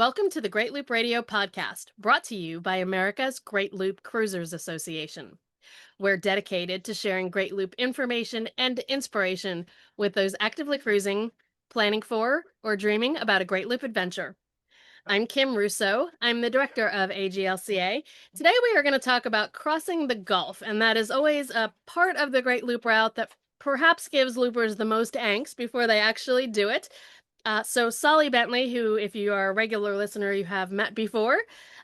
Welcome to the Great Loop Radio podcast, brought to you by America's Great Loop Cruisers Association. We're dedicated to sharing Great Loop information and inspiration with those actively cruising, planning for, or dreaming about a Great Loop adventure. I'm Kim Russo. I'm the director of AGLCA. Today we are going to talk about crossing the Gulf, and that is always a part of the Great Loop route that perhaps gives loopers the most angst before they actually do it. So Tsali Bentley, who, if you are a regular listener, you have met before.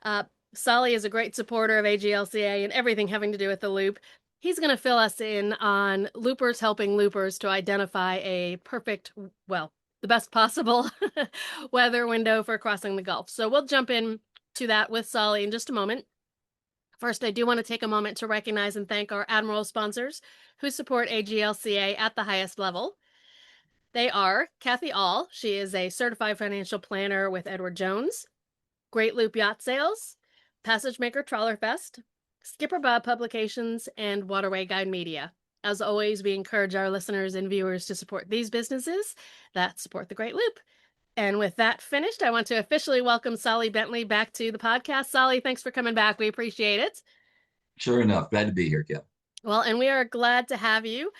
Tsali is a great supporter of AGLCA and everything having to do with the loop. He's going to fill us in on loopers helping loopers to identify a perfect, well, the best possible weather window for crossing the Gulf. So we'll jump in to that with Tsali in just a moment. First, I do want to take a moment to recognize and thank our Admiral sponsors who support AGLCA at the highest level. They are Kathy All. She is a certified financial planner with Edward Jones, Great Loop Yacht Sales, Passage Maker Trawler Fest, Skipper Bob Publications, and Waterway Guide Media. As always, we encourage our listeners and viewers to support these businesses that support the Great Loop. And with that finished, I want to officially welcome Tsali Bentley back to the podcast. Tsali, thanks for coming back. We appreciate it. Sure enough, glad to be here, Kim. Well, and we are glad to have you.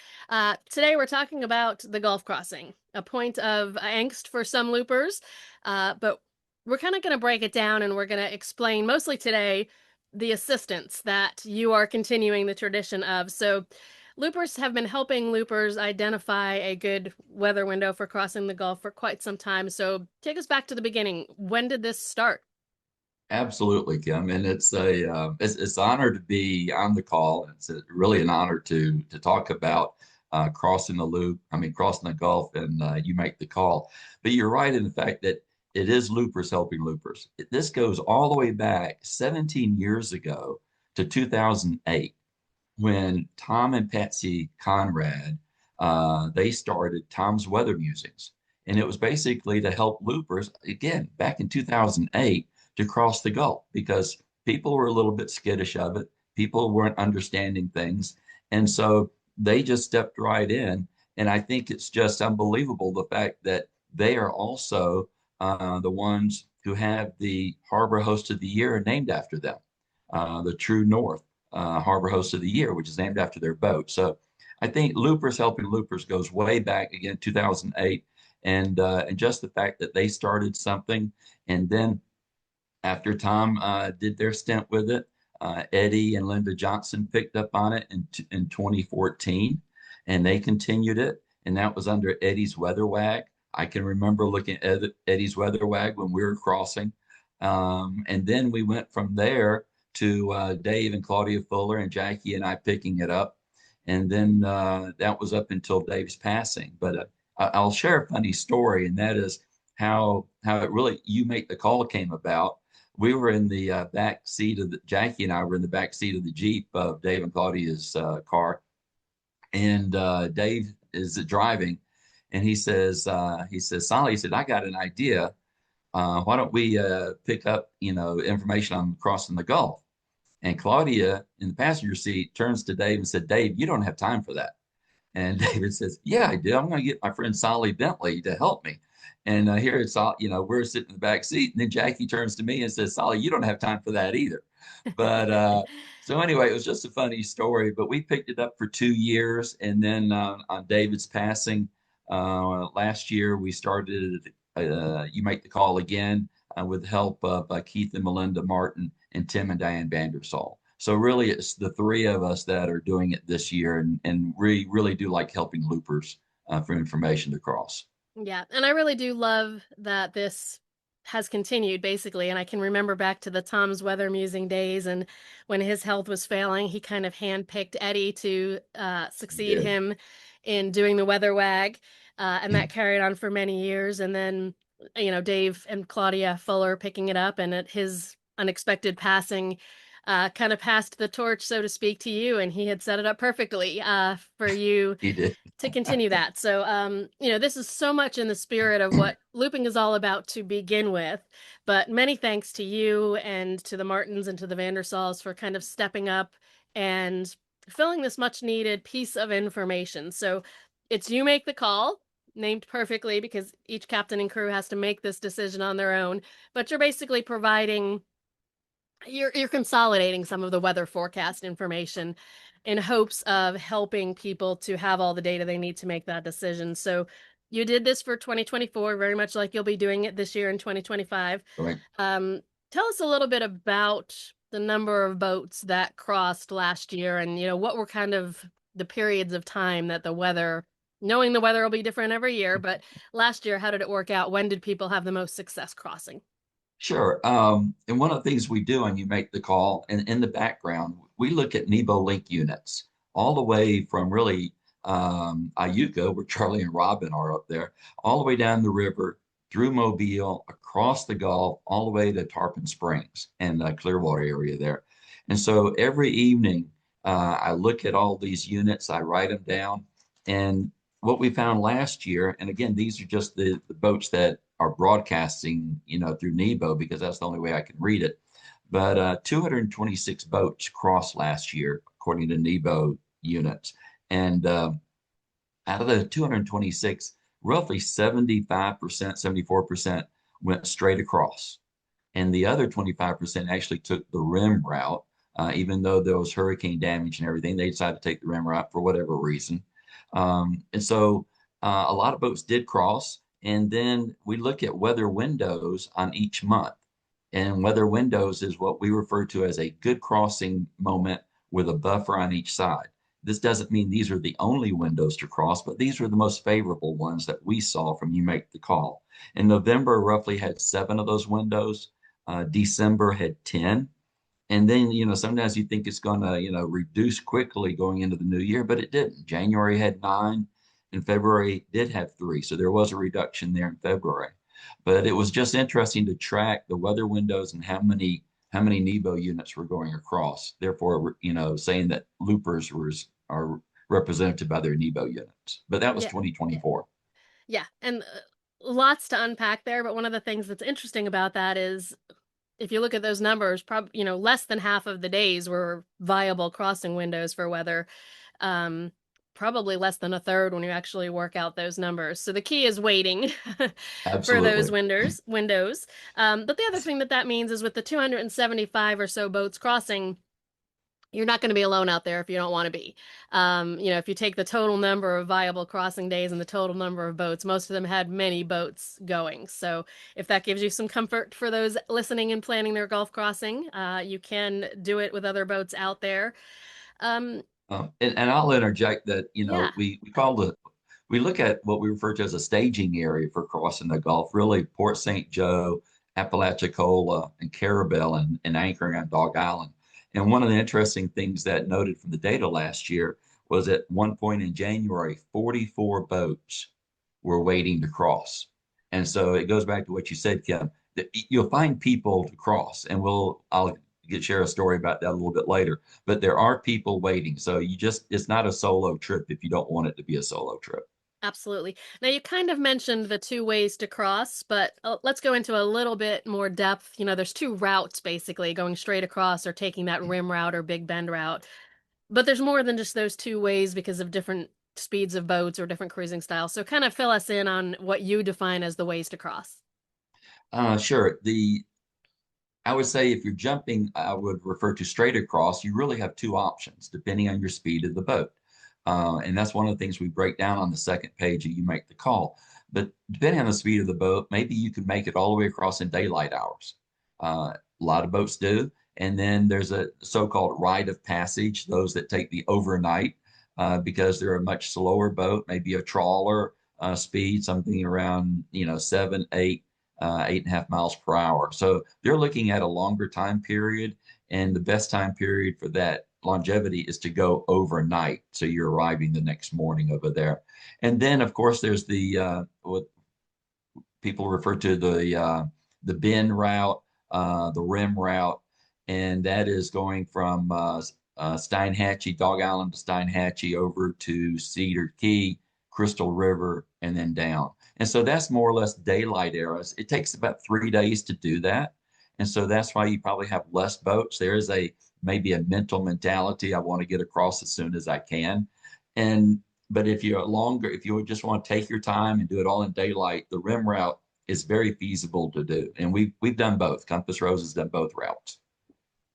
Today we're talking about the Gulf crossing, a point of angst for some loopers, but we're kind of going to break it down and we're going to explain mostly today the assistance that you are continuing the tradition of. So loopers have been helping loopers identify a good weather window for crossing the Gulf for quite some time. So take us back to the beginning. When did this start? Absolutely, Kim, and it's an honor to be on the call. Really an honor to talk about crossing the loop. I mean, crossing the Gulf, and you make the call. But you're right in the fact that it is loopers helping loopers. This goes all the way back 17 years ago to 2008, when Tom and Patsy Conrad they started Tom's Weather Musings, and it was basically to help loopers again back in 2008 to cross the Gulf because people were a little bit skittish of it. People weren't understanding things. And so they just stepped right in. And I think it's just unbelievable the fact that they are also the ones who have the Harbor Host of the Year named after them, the True North Harbor Host of the Year, which is named after their boat. So I think Loopers Helping Loopers goes way back again, 2008. And just the fact that they started something and then after Tom did their stint with it, Eddie and Linda Johnson picked up on it in 2014, and they continued it. And that was under Eddie's Weather Wag. I can remember looking at Eddie's Weather Wag when we were crossing. And then we went from there to Dave and Claudia Fuller and Jackie and I picking it up. And then that was up until Dave's passing. But I'll share a funny story, and that is how it really You Make the Call came about. We were in the back seat of Jackie and I were in the back seat of the Jeep of Dave and Claudia's car. And Dave is driving and Tsali, he said, I got an idea. Why don't we pick up, information on crossing the Gulf? And Claudia in the passenger seat turns to Dave and said, Dave, you don't have time for that. And David says, yeah, I do. I'm going to get my friend Tsali Bentley to help me. And here it's all, we're sitting in the back seat. And then Jackie turns to me and says, Tsali, you don't have time for that either. But so anyway, it was just a funny story. But we picked it up for 2 years. And then on David's passing last year, we started You Make the Call again with the help of Keith and Melinda Martin and Tim and Diane Vandersall. So really, it's the three of us that are doing it this year, and we really do like helping loopers for information to cross. Yeah, and I really do love that this has continued basically. And I can remember back to the Tom's Weather Musing days, and when his health was failing, he kind of handpicked Eddie to succeed Yeah. him in doing the Weather Wag, and that carried on for many years. And then, Dave and Claudia Fuller picking it up, and at his unexpected passing, kind of passed the torch, so to speak, to you, and he had set it up perfectly for you He did. to continue that. So, this is so much in the spirit of what looping is all about to begin with. But many thanks to you and to the Martins and to the Vandersaals for kind of stepping up and filling this much needed piece of information. So it's You Make the Call. named perfectly because each captain and crew has to make this decision on their own. But you're basically providing, you're consolidating some of the weather forecast information in hopes of helping people to have all the data they need to make that decision. So you did this for 2024, very much like you'll be doing it this year in 2025. Right. Tell us a little bit about the number of boats that crossed last year, and what were kind of the periods of time that the weather, knowing the weather will be different every year, but last year, how did it work out? When did people have the most success crossing? Sure. And one of the things we do when you make the call, and in the background, we look at Nebo link units all the way from really Iuka, where Charlie and Robin are up there, all the way down the river, through Mobile, across the Gulf, all the way to Tarpon Springs and the Clearwater area there. And so every evening, I look at all these units, I write them down. And what we found last year, and again, these are just the boats that are broadcasting, through Nebo because that's the only way I can read it. But 226 boats crossed last year, according to Nebo units. And out of the 226, roughly 75%, 74% went straight across. And the other 25% actually took the rim route. Even though there was hurricane damage and everything, they decided to take the rim route for whatever reason. And so a lot of boats did cross. And then we look at weather windows on each month. And weather windows is what we refer to as a good crossing moment with a buffer on each side. This doesn't mean these are the only windows to cross, but these are the most favorable ones that we saw from You Make the Call. In November, roughly had 7 of those windows. December had 10. And then, sometimes you think it's going to, reduce quickly going into the new year, but it didn't. January had 9 and February did have 3. So there was a reduction there in February. But it was just interesting to track the weather windows and how many Nebo units were going across. Therefore, saying that loopers are represented by their Nebo units. But that was Yeah. 2024. Yeah. And lots to unpack there. But one of the things that's interesting about that is if you look at those numbers, probably, less than half of the days were viable crossing windows for weather. Um, Probably less than a third when you actually work out those numbers. So the key is waiting for those Absolutely. windows. But the other thing that means is with the 275 or so boats crossing, you're not going to be alone out there if you don't want to be. If you take the total number of viable crossing days and the total number of boats, most of them had many boats going. So if that gives you some comfort for those listening and planning their Gulf crossing, you can do it with other boats out there. Um, And I'll interject that, yeah, we look at what we refer to as a staging area for crossing the Gulf, really Port St. Joe, Apalachicola, and Carabel, and anchoring on Dog Island. And one of the interesting things that noted from the data last year was at one point in January, 44 boats were waiting to cross. And so it goes back to what you said, Kim, that you'll find people to cross, and I'll share a story about that a little bit later. But there are people waiting, so it's not a solo trip if you don't want it to be a solo trip. absolutely. Now, you kind of mentioned the two ways to cross, but let's go into a little bit more depth. There's two routes basically going straight across or taking that rim route or Big Bend route. But there's more than just those two ways because of different speeds of boats or different cruising styles. So kind of fill us in on what you define as the ways to cross. Sure. I would say if you're jumping, I would refer to straight across. You really have two options depending on your speed of the boat. And that's one of the things we break down on the second page of You Make the Call. But depending on the speed of the boat, maybe you can make it all the way across in daylight hours. A lot of boats do. And then there's a so-called rite of passage, those that take the overnight because they're a much slower boat, maybe a trawler speed, something around, 7, 8, 8.5 miles per hour. So they're looking at a longer time period. And the best time period for that longevity is to go overnight. So you're arriving the next morning over there. And then, of course, there's what people refer to the bend route, the rim route, and that is going from Steinhatchee, Dog Island to Steinhatchee over to Cedar Key, Crystal River, and then down. And so that's more or less daylight eras. It takes about 3 days to do that. And so that's why you probably have less boats. There is maybe a mental mentality. I want to get across as soon as I can. And But if you're longer, if you just want to take your time and do it all in daylight, the rim route is very feasible to do. And we've done both. Compass Rose has done both routes.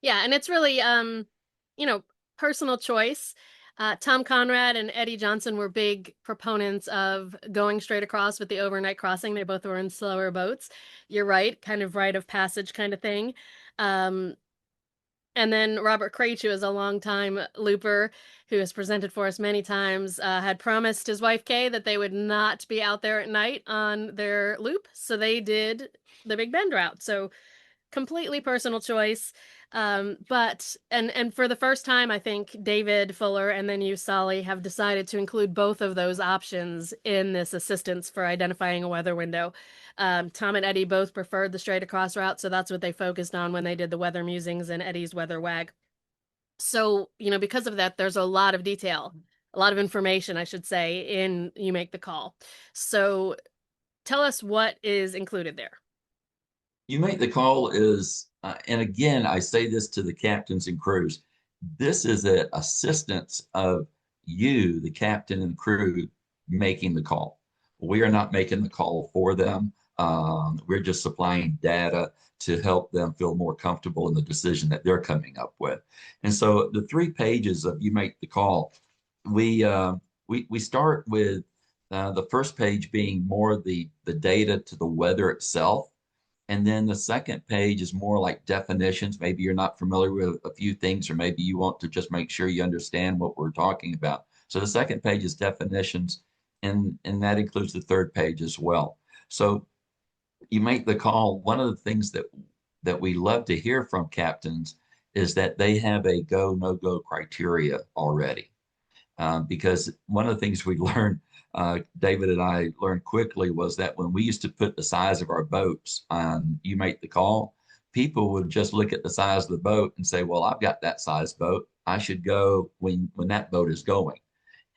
Yeah, and it's really you know, personal choice. Tom Conrad and Eddie Johnson were big proponents of going straight across with the overnight crossing. They both were in slower boats. You're right, kind of rite of passage kind of thing. Um, and then Robert Craich, who is a longtime looper who has presented for us many times, had promised his wife Kay that they would not be out there at night on their loop. So they did the Big Bend route. So completely personal choice. But and for the first time, I think David Fuller and then you, Tsali, have decided to include both of those options in this assistance for identifying a weather window. Tom and Eddie both preferred the straight across route, so that's what they focused on when they did the weather musings and Eddie's weather wag. So, because of that, there's a lot of detail, a lot of information, I should say, in You Make the Call. So tell us what is included there. You make the call is, and again, I say this to the captains and crews. This is an assistance of you, the captain and crew, making the call. We are not making the call for them. We're just supplying data to help them feel more comfortable in the decision that they're coming up with. And so the 3 pages of You Make the Call, we start with the first page being more the data to the weather itself, and then the second page is more like definitions. Maybe you're not familiar with a few things, or maybe you want to just make sure you understand what we're talking about. So the second page is definitions, and that includes the third page as well. So you make the call. One of the things that we love to hear from captains is that they have a go, no go criteria already. Because one of the things we learned, David and I learned quickly, was that when we used to put the size of our boats on You Make the Call, people would just look at the size of the boat and say, well, I've got that size boat. I should go when that boat is going.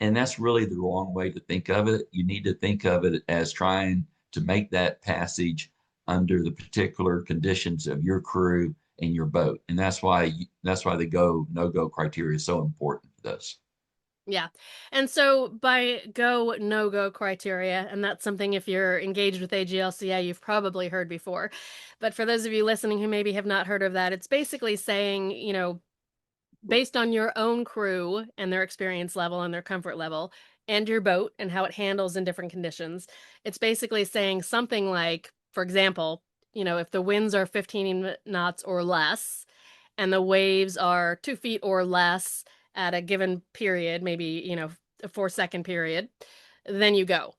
And that's really the wrong way to think of it. You need to think of it as trying to make that passage under the particular conditions of your crew and your boat. And that's why the go no go criteria is so important for this. Yeah. And so by go, no go criteria, and that's something if you're engaged with AGLCA, you've probably heard before. But for those of you listening who maybe have not heard of that, it's basically saying, based on your own crew and their experience level and their comfort level and your boat and how it handles in different conditions, it's basically saying something like, for example, if the winds are 15 knots or less and the waves are 2 feet or less at a given period, maybe, a 4 second period, then you go.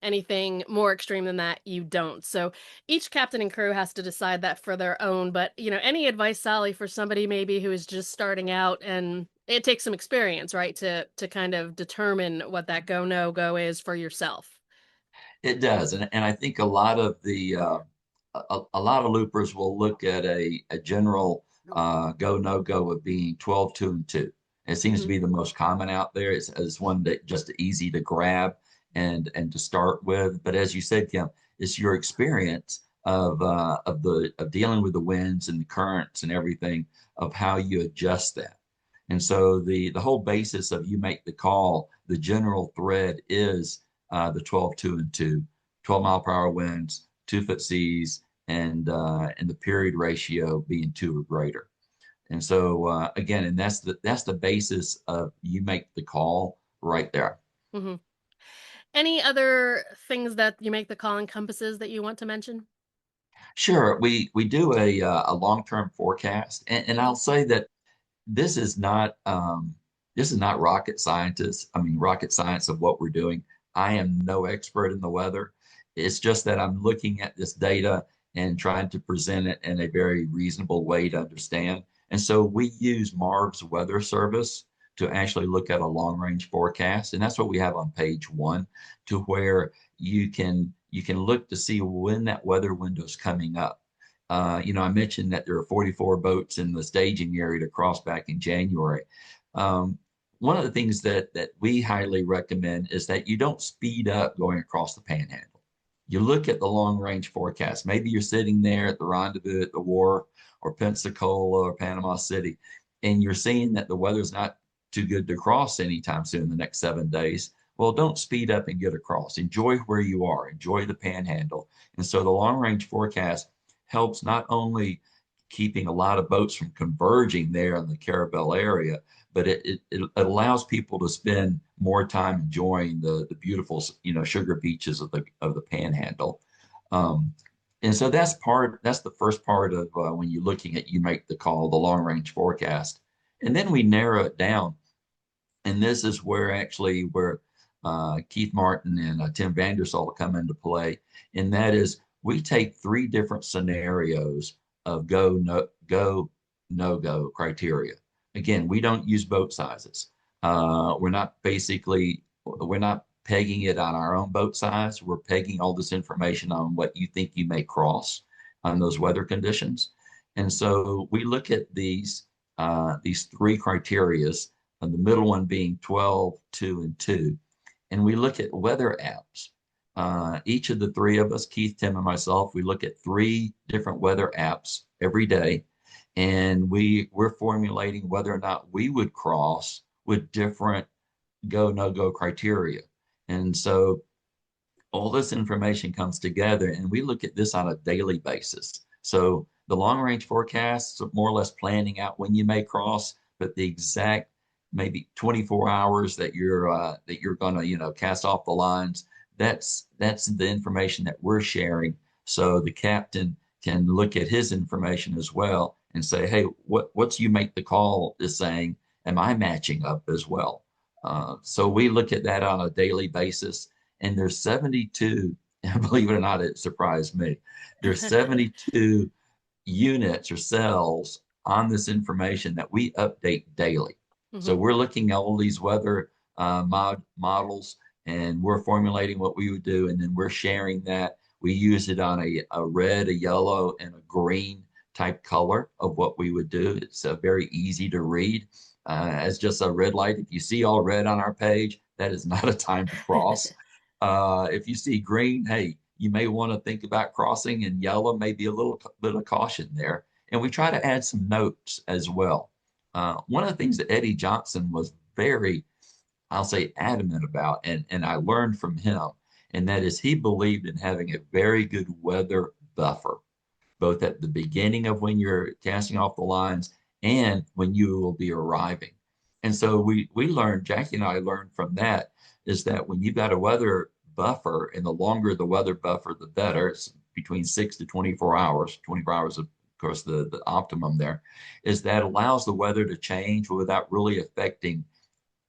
Anything more extreme than that, you don't. So each captain and crew has to decide that for their own. But, any advice, Tsali, for somebody maybe who is just starting out, and it takes some experience, right, to kind of determine what that go, no go is for yourself. It does, and I think a lot of loopers will look at a general go no go of being 12 2 and 2. It seems to Mhm. be the most common out there. It's one that just easy to grab and to start with. But as you said, Kim, it's your experience of dealing with the winds and the currents and everything, of how you adjust that. And so the whole basis of You Make the Call, the general thread is the 12 2 and 2, 12-mile-per-hour winds, 2 foot seas, and the period ratio being 2 or greater. And so again, and that's the basis of You Make the Call right there. Mhm. Any other things that You Make the Call encompasses that you want to mention? Sure, we do a long-term forecast, and I'll say that this is not rocket scientist. I mean, rocket science of what we're doing. I am no expert in the weather. It's just that I'm looking at this data and trying to present it in a very reasonable way to understand. And so we use Marv's Weather Service to actually look at a long range forecast. And that's what we have on page 1, to where you can look to see when that weather window is coming up. I mentioned that there are 44 boats in the staging area to cross back in January. Um, One of the things that we highly recommend is that you don't speed up going across the panhandle. You look at the long range forecast. Maybe you're sitting there at the rendezvous at the wharf or Pensacola or Panama City, and you're seeing that the weather's not too good to cross anytime soon in the next 7 days. Well, don't speed up and get across. Enjoy where you are, enjoy the panhandle. And so the long range forecast helps not only keeping a lot of boats from converging there in the Carabel area, but it allows people to spend more time enjoying the beautiful, sugar beaches of the panhandle. Um, and so that's the first part of when you're looking at, you make the call, the long range forecast. And then we narrow it down. And this is where Keith Martin and Tim Vandersall come into play. And that is, we take three different scenarios of no go criteria. Again, we don't use boat sizes. We're not pegging it on our own boat size. We're pegging all this information on what you think you may cross on those weather conditions. And so we look at these three criterias, and the middle one being 12, 2, and 2. And we look at weather apps. Each of the three of us, Keith, Tim, and myself, we look at three different weather apps every day. And we're formulating whether or not we would cross with different no go criteria. And so all this information comes together, and we look at this on a daily basis. So the long range forecasts are more or less planning out when you may cross, but the exact maybe 24 hours that you're going to cast off the lines, that's the information that we're sharing. So the captain can look at his information as well and say, hey, what's you make the call is saying, am I matching up as well? So we look at that on a daily basis, and there's 72, and believe it or not, it surprised me. There's 72 units or cells on this information that we update daily. So Mhm. we're looking at all these weather models, and we're formulating what we would do, and then we're sharing that. We use it on a red, a yellow, and a green type color of what we would do. It's very easy to read as just a red light. If you see all red on our page, that is not a time to cross. If you see green, hey, you may want to think about crossing, and yellow may be a little bit of caution there. And we try to add some notes as well. One of the things that Eddie Johnson was very, I'll say, adamant about, and I learned from him, and that is he believed in having a very good weather buffer, both at the beginning of when you're casting off the lines and when you will be arriving. And so we learned, Jackie and I learned from that, is that when you've got a weather buffer, and the longer the weather buffer, the better. It's between 6 to 24 hours. 24 hours, of course, the optimum there, is that allows the weather to change without really affecting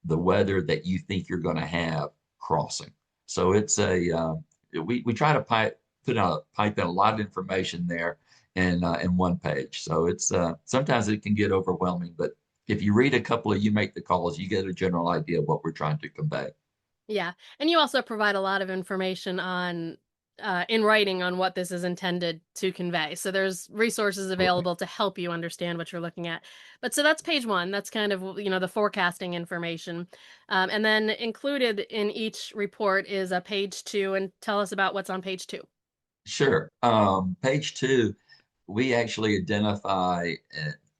the weather that you think you're going to have crossing. So it's we try to pipe in a lot of information there in one page. So it's sometimes it can get overwhelming, but if you read a couple of you make the calls, you get a general idea of what we're trying to convey. Yeah, and you also provide a lot of information on in writing on what this is intended to convey. So there's resources Absolutely. available to help you understand what you're looking at. But so that's page one. That's kind of, the forecasting information. And then included in each report is a page two, and tell us about what's on page two. Sure. Page 2, we actually identify,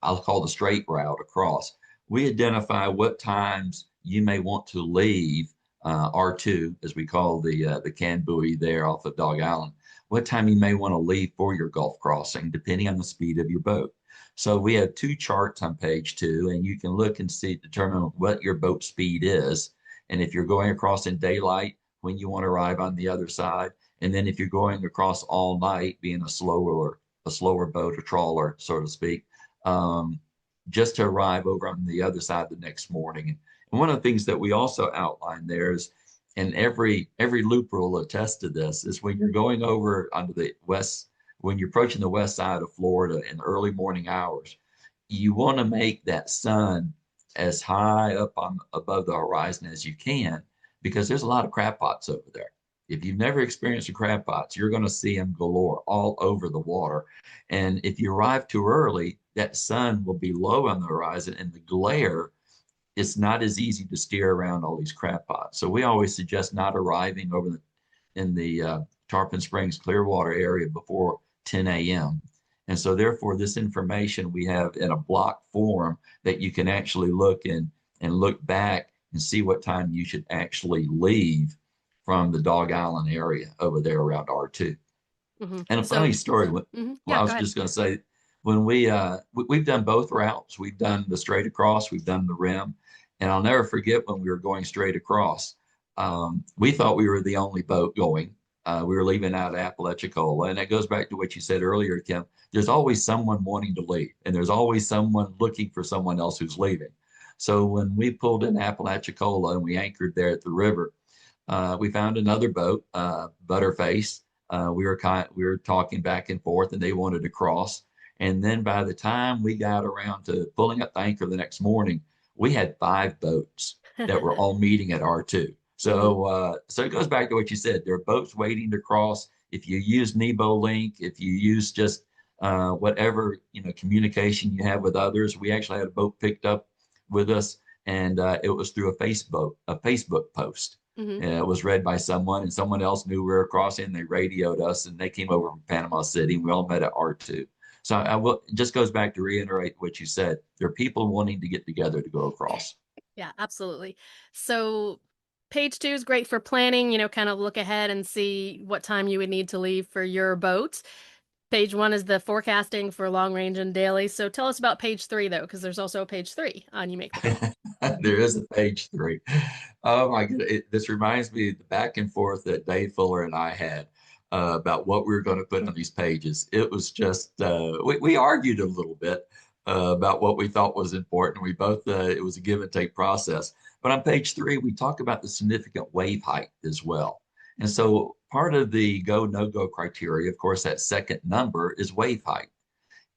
I'll call the straight route across. We identify what times you may want to leave R2, as we call the can buoy there off of Dog Island. What time you may want to leave for your Gulf crossing, depending on the speed of your boat. So we have two charts on page 2, and you can look and determine what your boat speed is, and if you're going across in daylight, when you want to arrive on the other side. And then if you're going across all night, being a slower boat, a trawler, so to speak, just to arrive over on the other side the next morning. And one of the things that we also outline there is, and every looper will attest to this, is when you're going over onto the west, when you're approaching the west side of Florida in the early morning hours, you want to make that sun as high up on above the horizon as you can, because there's a lot of crab pots over there. If you've never experienced the crab pots, you're going to see them galore all over the water. And if you arrive too early, that sun will be low on the horizon, and the glare, it's not as easy to steer around all these crab pots. So we always suggest not arriving in the Tarpon Springs Clearwater area before 10 a.m. And so therefore, this information we have in a block form that you can actually look and look back and see what time you should actually leave from the Dog Island area over there around R2. And a funny So, story, well, yeah, I go was ahead. just going to say, when we've done both routes, we've done the straight across, we've done the rim, and I'll never forget when we were going straight across. We thought we were the only boat going. We were leaving out of Apalachicola, and that goes back to what you said earlier, Kim. There's always someone wanting to leave, and there's always someone looking for someone else who's leaving. So when we pulled in Apalachicola and we anchored there at the river, we found another boat, Butterface. We were talking back and forth, and they wanted to cross. And then by the time we got around to pulling up the anchor the next morning, we had 5 boats that were all meeting at R2. Hmm. So it goes back to what you said. There are boats waiting to cross. If you use Nebo Link, if you use just whatever communication you have with others, we actually had a boat picked up with us, and it was through a Facebook post. Hmm. It was read by someone, and someone else knew we were crossing. They radioed us, and they came over from Panama City, and we all met at R2. So I will it just goes back to reiterate what you said. There are people wanting to get together to go across. Yeah, absolutely. So page 2 is great for planning, kind of look ahead and see what time you would need to leave for your boat. Page 1 is the forecasting for long range and daily. So tell us about page 3 though, because there's also a page 3 on You Make the Call. There is a page 3. Oh my God. This reminds me of the back and forth that Dave Fuller and I had about what we were going to put on these pages. It was just, we argued a little bit about what we thought was important. It was a give and take process. But on page 3, we talk about the significant wave height as well. And so part of the go, no go criteria, of course, that second number is wave height.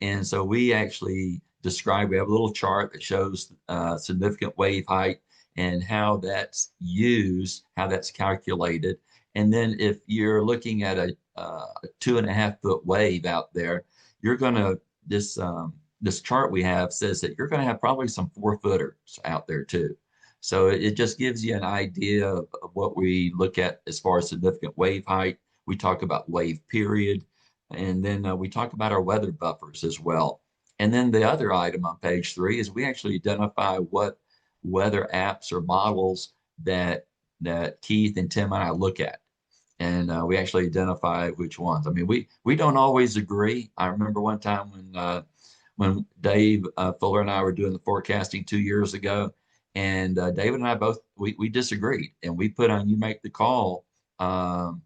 And so we actually we have a little chart that shows significant wave height and how that's used, how that's calculated. And then if you're looking at a 2.5 foot wave out there, you're going to, this chart we have says that you're going to have probably some 4 footers out there too. So it just gives you an idea of what we look at as far as significant wave height. We talk about wave period. And then we talk about our weather buffers as well. And then the other item on page 3 is we actually identify what weather apps or models that Keith and Tim and I look at. And we actually identify which ones. I mean, we don't always agree. I remember one time when Dave Fuller and I were doing the forecasting 2 years ago, and David and I both we disagreed, and we put on You Make the Call our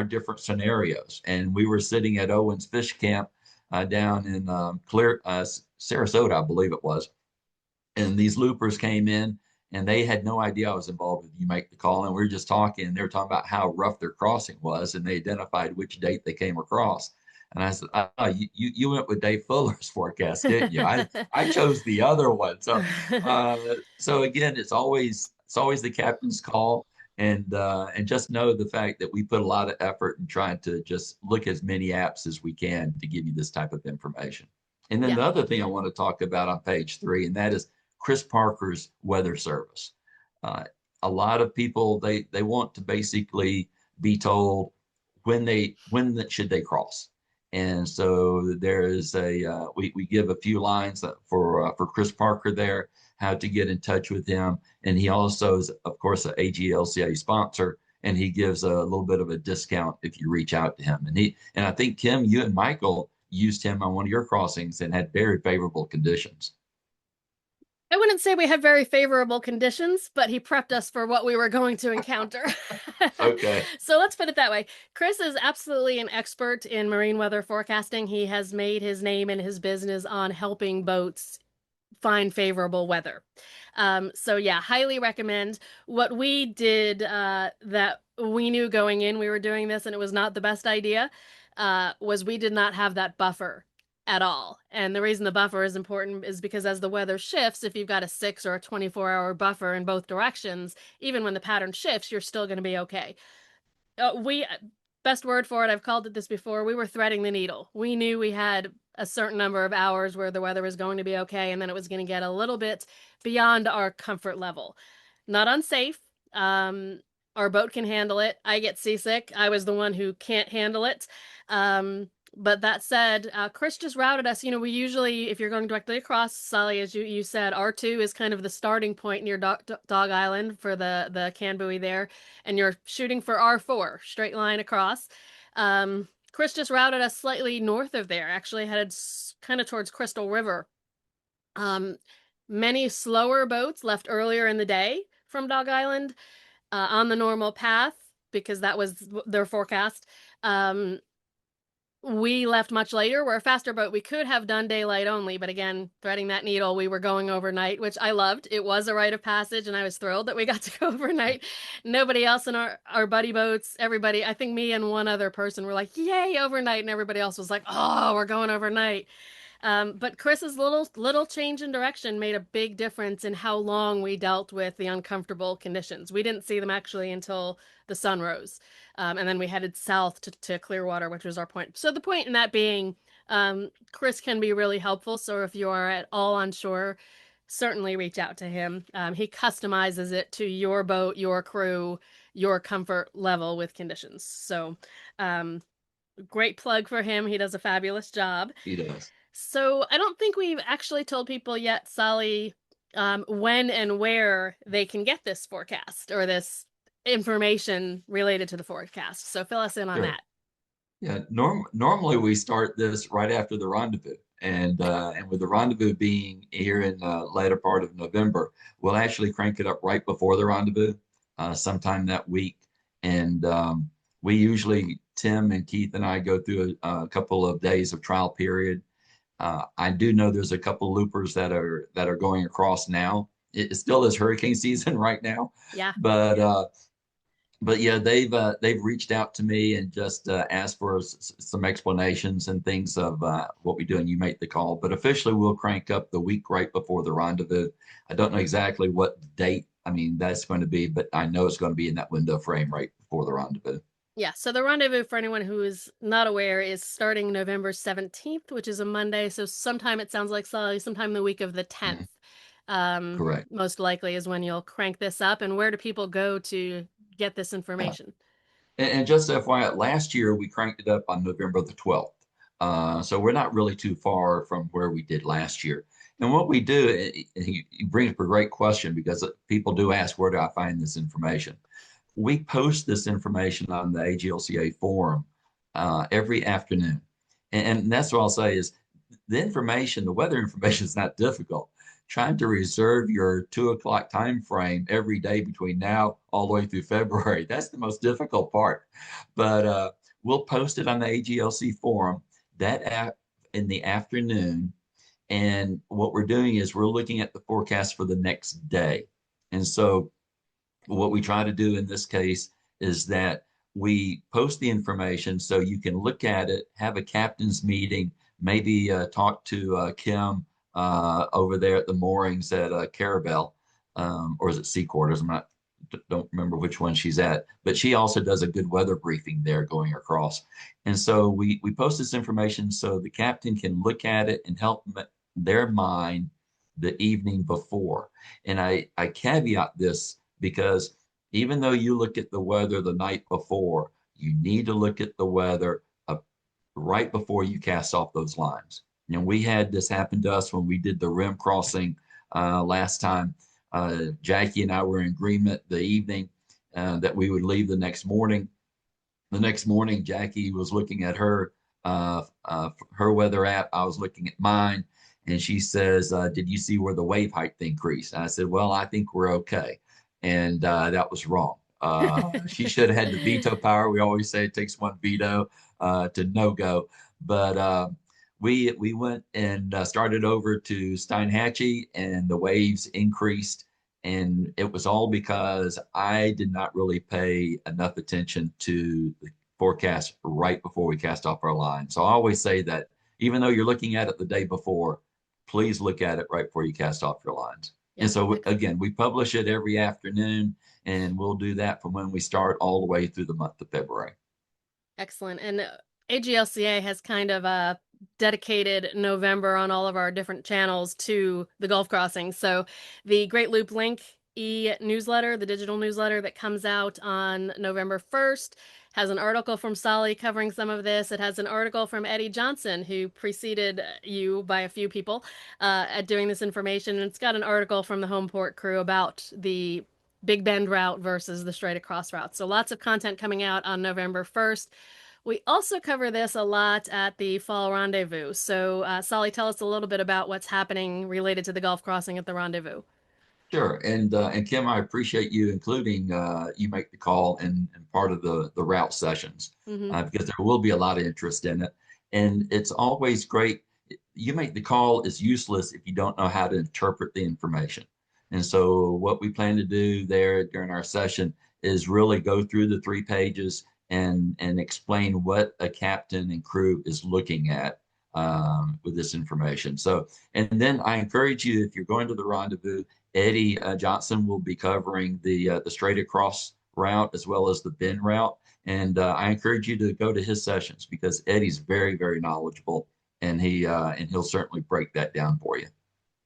different scenarios. And we were sitting at Owen's Fish Camp down in Sarasota, I believe it was. And these loopers came in, and they had no idea I was involved with You Make the Call. And we were just talking, and they were talking about how rough their crossing was, and they identified which date they came across. And I said, oh, you went with Dave Fuller's forecast, didn't you? I chose the other one. So again, it's always the captain's call, and just know the fact that we put a lot of effort in trying to just look as many apps as we can to give you this type of information. And then Yeah. the other thing I want to talk about on page 3, and that is Chris Parker's weather service. Uh, a lot of people they want to basically be told when should they cross. And so there is we give a few lines for Chris Parker there, how to get in touch with him. And he also is, of course, an AGLCA sponsor, and he gives a little bit of a discount if you reach out to him. And I think, Kim, you and Michael used him on one of your crossings and had very favorable conditions. I wouldn't say we had very favorable conditions, but he prepped us for what we were going to encounter. Okay. So let's put it that way. Chris is absolutely an expert in marine weather forecasting. He has made his name and his business on helping boats find favorable weather. So yeah, highly recommend. What we did that we knew going in we were doing this and it was not the best idea was we did not have that buffer at all. And the reason the buffer is important is because as the weather shifts, if you've got a 6 or a 24-hour buffer in both directions, even when the pattern shifts, you're still going to be okay. We best word for it, I've called it this before, we were threading the needle. We knew we had a certain number of hours where the weather was going to be okay, and then it was going to get a little bit beyond our comfort level. Not unsafe. Our boat can handle it. I get seasick. I was the one who can't handle it. But that said, Chris just routed us. We usually, if you're going directly across, Sally, as you said, R2 is kind of the starting point near Dog Island for the can buoy there, and you're shooting for R4, straight line across. Chris just routed us slightly north of there, actually headed kind of towards Crystal River. Um, Many slower boats left earlier in the day from Dog Island on the normal path because that was their forecast. We left much later. We're a faster boat. We could have done daylight only, but again, threading that needle, we were going overnight, which I loved. It was a rite of passage, and I was thrilled that we got to go overnight. Nobody else in our buddy boats, everybody, I think me and one other person were like, yay, overnight, and everybody else was like, oh, we're going overnight. But Chris's little change in direction made a big difference in how long we dealt with the uncomfortable conditions. We didn't see them actually until the sun rose, and then we headed south to Clearwater, which was our point. So the point in that being, Chris can be really helpful. So if you are at all unsure, certainly reach out to him. He customizes it to your boat, your crew, your comfort level with conditions. So, great plug for him. He does a fabulous job. He does. So I don't think we've actually told people yet, Sally, when and where they can get this forecast or this information related to the forecast. So fill us in on Sure. that. Yeah, normally we start this right after the rendezvous, and with the rendezvous being here in the later part of November, we'll actually crank it up right before the rendezvous, sometime that week. And we usually, Tim and Keith and I, go through a couple of days of trial period. I do know there's a couple loopers that are going across now. It still is hurricane season right now, Yeah. but yeah, they've reached out to me and just asked for some explanations and things of what we do, and you make the call. But officially, we'll crank up the week right before the rendezvous. I don't know exactly what date. I mean, that's going to be, but I know it's going to be in that window frame right before the rendezvous. Yeah. So the rendezvous, for anyone who is not aware, is starting November 17th, which is a Monday. So sometime it sounds like, Sally, sometime the week of the 10th. Mhm. Correct. Most likely is when you'll crank this up. And where do people go to get this Yeah. information? And just FYI, last year we cranked it up on November the 12th. So we're not really too far from where we did last year. And what we do, he brings up a great question because people do ask, where do I find this information? We post this information on the AGLCA forum every afternoon. And that's what I'll say is the information, the weather information is not difficult. Trying to reserve your 2 o'clock time frame every day between now all the way through February, that's the most difficult part. But we'll post it on the AGLC forum that in the afternoon. And what we're doing is we're looking at the forecast for the next day. And so what we try to do in this case is that we post the information so you can look at it, have a captain's meeting, maybe talk to Kim over there at the moorings at Carabel, or is it Sea Quarters? Don't remember which one she's at, but she also does a good weather briefing there going across. And so we post this information so the captain can look at it and help their mind the evening before. And I caveat this because even though you look at the weather the night before, you need to look at the weather right before you cast off those lines. And we had this happen to us when we did the rim crossing last time. Jackie and I were in agreement the evening that we would leave the next morning. The next morning, Jackie was looking at her weather app. I was looking at mine, and she says, "Did you see where the wave height increased?" And I said, "Well, I think we're okay," and that was wrong. She should have had the veto power. We always say it takes one veto to no go, but we went and started over to Steinhatchee, and the waves increased. And it was all because I did not really pay enough attention to the forecast right before we cast off our line. So I always say that even though you're looking at it the day before, please look at it right before you cast off your lines. And Yeah. so again, we publish it every afternoon, and we'll do that from when we start all the way through the month of February. Excellent. And AGLCA has kind of dedicated November on all of our different channels to the Gulf crossing. So the Great Loop Link newsletter, the digital newsletter that comes out on November 1st, has an article from Tsali covering some of this. It has an article from Eddie Johnson, who preceded you by a few people at doing this information. And it's got an article from the Homeport crew about the Big Bend route versus the straight across route. So lots of content coming out on November 1st. We also cover this a lot at the Fall Rendezvous. So, Tsali, tell us a little bit about what's happening related to the Gulf crossing at the rendezvous. Sure. And Kim, I appreciate you including you make the call and part of the route sessions Mm-hmm. because there will be a lot of interest in it. And it's always great. You make the call is useless if you don't know how to interpret the information. And so what we plan to do there during our session is really go through the 3 pages and explain what a captain and crew is looking at with this information. So, and then I encourage you, if you're going to the rendezvous, Eddie Johnson will be covering the straight across route as well as the bend route. And I encourage you to go to his sessions because Eddie's very, very knowledgeable, and he'll certainly break that down for you.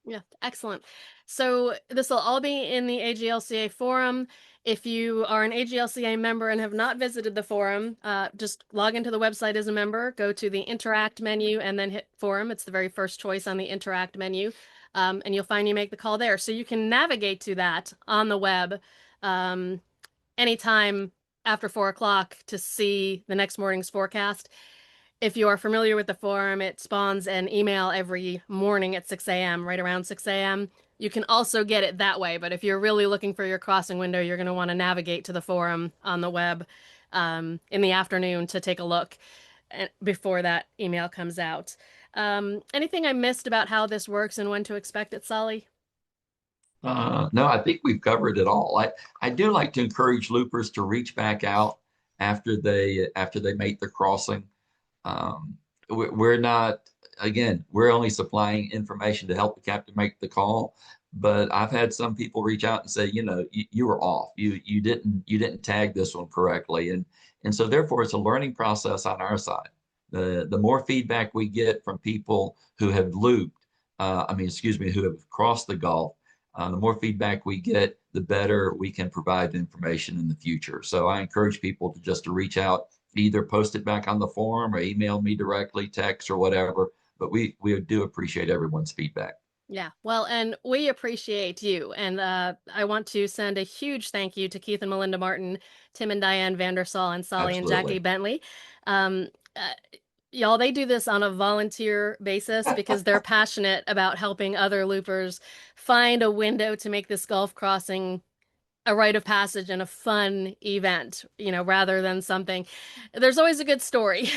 Yeah, excellent. So this will all be in the AGLCA forum. If you are an AGLCA member and have not visited the forum, just log into the website as a member, go to the Interact menu, and then hit forum. It's the very first choice on the Interact menu, and you'll find you make the call there. So you can navigate to that on the web anytime after 4 o'clock to see the next morning's forecast. If you are familiar with the forum, it spawns an email every morning at 6 a.m., right around 6 a.m. You can also get it that way, but if you're really looking for your crossing window, you're going to want to navigate to the forum on the web in the afternoon to take a look before that email comes out. Anything I missed about how this works and when to expect it, Tsali? No, I think we've covered it all. I do like to encourage loopers to reach back out after they make the crossing. We're not, again, we're only supplying information to help the captain make the call. But I've had some people reach out and say, you were off. You didn't tag this one correctly, and so therefore it's a learning process on our side. The more feedback we get from people who have looped, excuse me, who have crossed the Gulf, the more feedback we get, the better we can provide information in the future. So I encourage people to reach out, either post it back on the forum or email me directly, text or whatever. But we do appreciate everyone's feedback. Yeah, well, and we appreciate you. And I want to send a huge thank you to Keith and Melinda Martin, Tim and Diane Vandersall, and Tsali and Jackie Absolutely. Bentley. Um, uh, y'all, they do this on a volunteer basis because they're passionate about helping other loopers find a window to make this Gulf crossing a rite of passage and a fun event, rather than something. There's always a good story,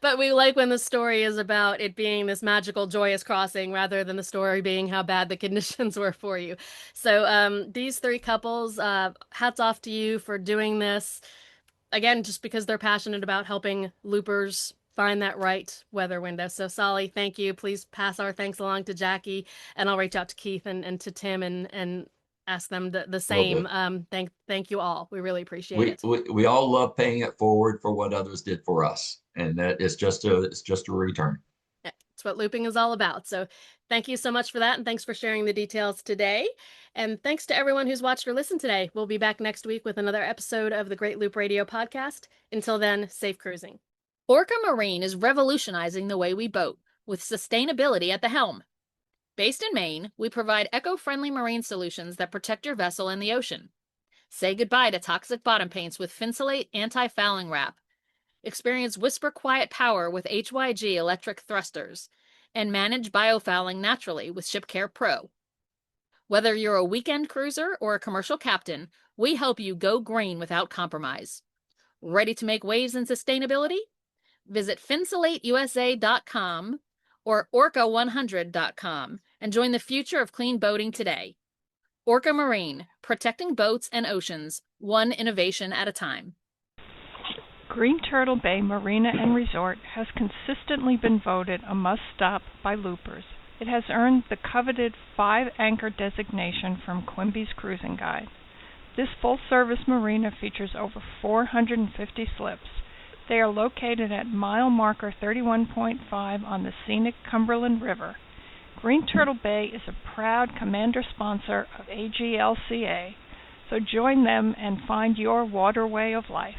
but we like when the story is about it being this magical, joyous crossing rather than the story being how bad the conditions were for you. So, these 3 couples, hats off to you for doing this. Again, just because they're passionate about helping loopers find that right weather window. So, Tsali, thank you. Please pass our thanks along to Jackie, and I'll reach out to Keith and to Tim and ask them the Will same. do. Thank you all. We really appreciate We, it. we we all love paying it forward for what others did for us, and that it's just a return. Yeah, it's what looping is all about. So thank you so much for that, and thanks for sharing the details today. And thanks to everyone who's watched or listened today. We'll be back next week with another episode of the Great Loop Radio podcast. Until then, safe cruising. Orca Marine is revolutionizing the way we boat, with sustainability at the helm. Based in Maine, we provide eco-friendly marine solutions that protect your vessel in the ocean. Say goodbye to toxic bottom paints with Finsolate anti-fouling wrap. Experience whisper quiet power with HYG electric thrusters. And manage biofouling naturally with ShipCare Pro. Whether you're a weekend cruiser or a commercial captain, we help you go green without compromise. Ready to make waves in sustainability? Visit FinSolateUSA.com or Orca100.com and join the future of clean boating today. Orca Marine, protecting boats and oceans, one innovation at a time. Green Turtle Bay Marina and Resort has consistently been voted a must-stop by loopers. It has earned the coveted 5-anchor designation from Quimby's Cruising Guide. This full-service marina features over 450 slips. They are located at mile marker 31.5 on the scenic Cumberland River. Green Turtle Bay is a proud commander sponsor of AGLCA, so join them and find your waterway of life.